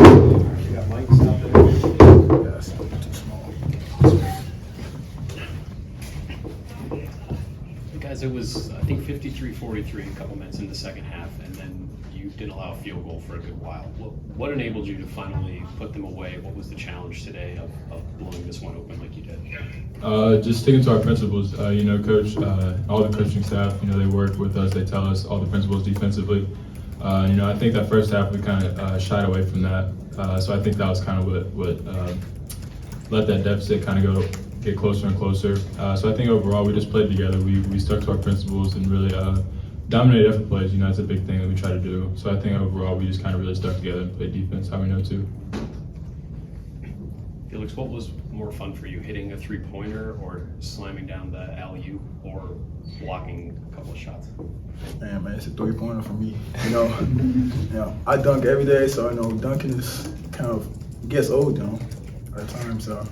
We got mics out there. Yeah, it's too small. Guys, it was, I think, 53-43 a couple minutes in the second half, and then you didn't allow a field goal for a good while. What enabled you to finally put them away? What was the challenge today of blowing this one open like you did? Just sticking to our principles. Coach, all the coaching staff, they work with us. They tell us all the principles defensively. I think that first half we kind of shied away from that. So I think that was kind of what let that deficit kind of get closer and closer. So I think overall we just played together. We stuck to our principles and really dominated effort plays. That's a big thing that we try to do. So I think overall we just kind of really stuck together and played defense how we know to. Felix, what was more fun for you, hitting a three-pointer or slamming down the alley-oop or blocking a couple of shots? Man, it's a three-pointer for me. I dunk every day, so I know dunking is kind of gets old, at times. So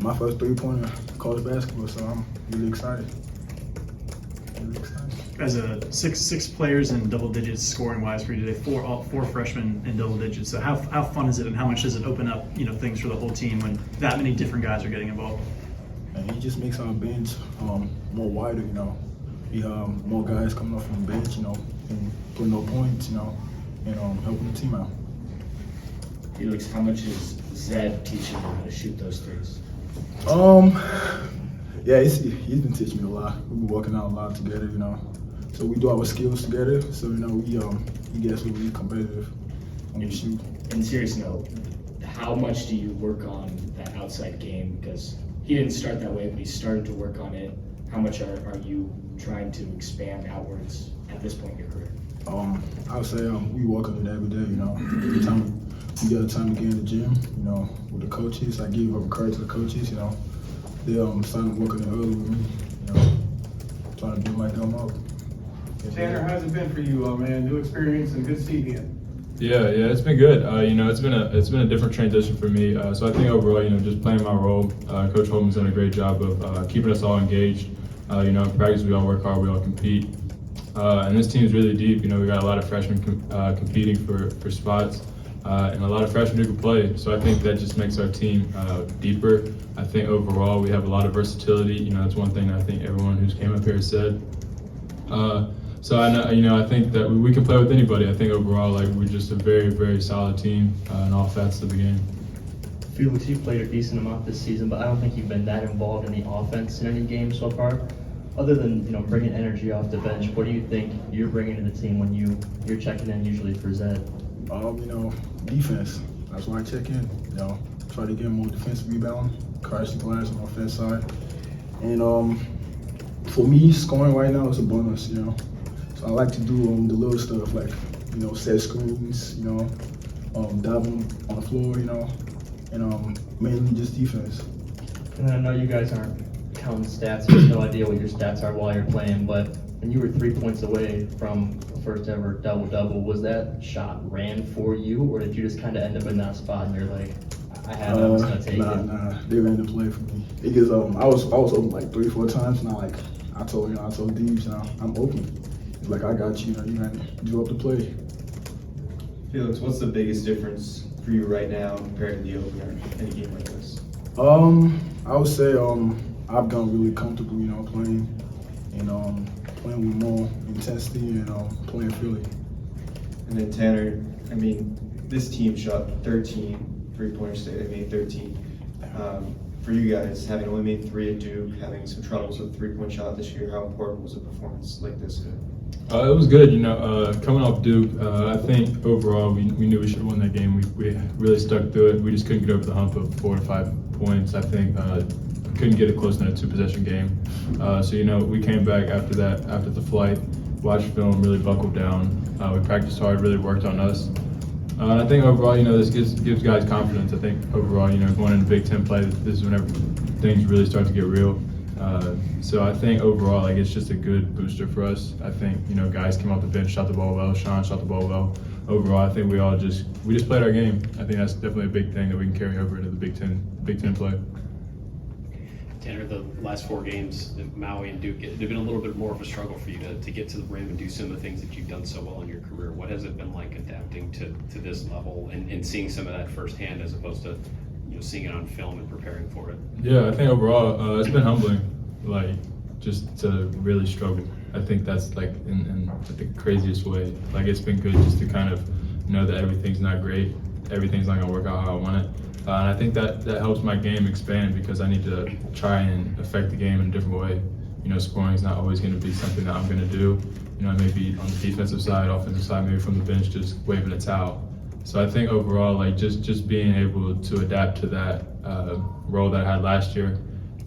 my first three-pointer college basketball, so I'm really excited. As a six players in double digits scoring wise for you today, four freshmen in double digits. So how fun is it, and how much does it open up things for the whole team when that many different guys are getting involved? And he just makes our bench more wider. We have more guys coming off from the bench, and putting no points, and helping the team out. Felix, how much is Zed teaching you how to shoot those threes? Yeah, he's been teaching me a lot. We've been working out a lot together, So we do our skills together. So he gets really competitive when we shoot. In serious note, how much do you work on that outside game? Because he didn't start that way, but he started to work on it. How much are you trying to expand outwards at this point in your career? I would say we work on it every day. Every time we get a time to get in the gym, with the coaches. I give up credit to the coaches. They started working early with me, trying to do my thumb up. Tanner, how's it been for you, man? New experience and good to see you again. Yeah, it's been good. It's been a different transition for me. So I think overall, just playing my role. Coach Holden's done a great job of keeping us all engaged. In practice we all work hard, we all compete, and this team's really deep. We got a lot of freshmen competing for spots. And a lot of freshmen who can play. So I think that just makes our team deeper. I think overall we have a lot of versatility. That's one thing I think everyone who's came up here has said. So I think that we can play with anybody. I think overall, we're just a very, very solid team in all facets of the game. Felix, you've played a decent amount this season, but I don't think you've been that involved in the offense in any game so far. Other than bringing energy off the bench, what do you think you're bringing to the team when you're checking in usually for Zed? Defense. That's why I check in. Try to get more defensive rebound, crash the glass on the offense side. And for me, scoring right now is a bonus. So I like to do the little stuff like set screens, diving on the floor, and mainly just defense. And then I know you guys aren't counting stats. There's no idea what your stats are while you're playing, but when you were 3 points away from first ever double-double, was that shot ran for you, or did you just kind of end up in that spot and you're like, I have it, I'm just gonna take it? Nah, they ran the play for me. Because I was open like 3-4 times, and I told Deebs, I'm open. It's like, I got you, you ran, drew up the play. Felix, what's the biggest difference for you right now compared to the opener in a game like this? I would say I've gotten really comfortable, playing and playing with more intensity and playing freely. And then Tanner, this team shot 13 three-pointers today. They made 13. For you guys, having only made 3 at Duke, having some troubles with three-point shot this year, how important was a performance like this? It was good, coming off Duke. I think overall we knew we should have won that game. We really stuck through it. We just couldn't get over the hump of 4 to 5 points. I think couldn't get it close in a 2-possession game. So we came back after that, after the flight, watched film, really buckled down. We practiced hard, really worked on us. I think overall, this gives guys confidence. I think overall, going into Big Ten play, this is whenever things really start to get real. So I think overall, it's just a good booster for us. I think, guys came off the bench, shot the ball well, Sean shot the ball well. Overall, I think we just played our game. I think that's definitely a big thing that we can carry over into the Big Ten play. Tanner, the last 4 games, Maui and Duke, they've been a little bit more of a struggle for you to get to the rim and do some of the things that you've done so well in your career. What has it been like adapting to this level and seeing some of that firsthand as opposed to seeing it on film and preparing for it? Yeah, I think overall it's been humbling, like just to really struggle. I think that's like in the craziest way. Like it's been good just to kind of know that everything's not great, everything's not gonna work out how I want it. And I think that helps my game expand because I need to try and affect the game in a different way. Scoring is not always going to be something that I'm going to do. Maybe on the defensive side, offensive side, maybe from the bench, just waving a towel. So I think overall, like just being able to adapt to that role that I had last year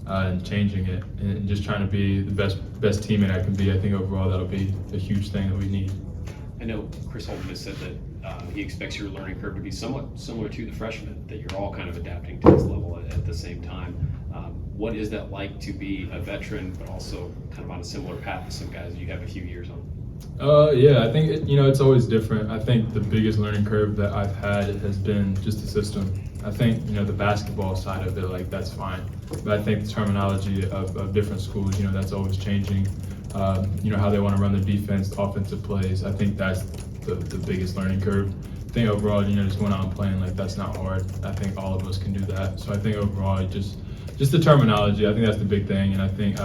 and changing it and just trying to be the best teammate I can be. I think overall that'll be a huge thing that we need. I know Chris Holden has said that he expects your learning curve to be somewhat similar to the freshmen, that you're all kind of adapting to this level at the same time. What is that like to be a veteran, but also kind of on a similar path to some guys you have a few years on? Yeah, I think it's always different. I think the biggest learning curve that I've had has been just the system. I think the basketball side of it, like that's fine, but I think the terminology of different schools, that's always changing. How they want to run their defense, offensive plays. I think that's the biggest learning curve. I think overall, just going out and playing, like that's not hard. I think all of us can do that. So I think overall, just the terminology, I think that's the big thing. And I think,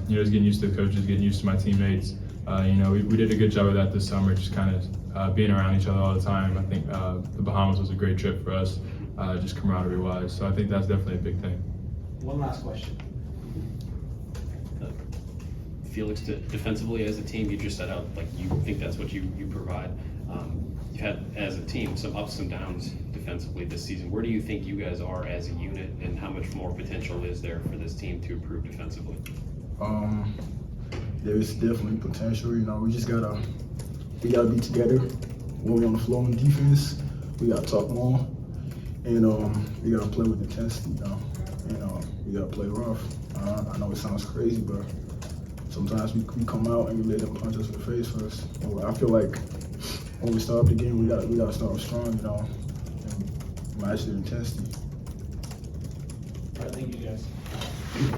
just getting used to the coaches, getting used to my teammates. We did a good job of that this summer, just kind of being around each other all the time. I think the Bahamas was a great trip for us, just camaraderie-wise. So I think that's definitely a big thing. One last question. Felix, defensively as a team, you just set out like you think that's what you provide. You've had as a team some ups and downs defensively this season. Where do you think you guys are as a unit, and how much more potential is there for this team to improve defensively? There's definitely potential. We just gotta be together when we're on the floor on defense. We gotta talk more, and we gotta play with intensity. We gotta play rough. I know it sounds crazy, but sometimes we come out and we let them punch us in the face first. I feel like when we start the game, we gotta start strong, and match their intensity. All right, thank you guys.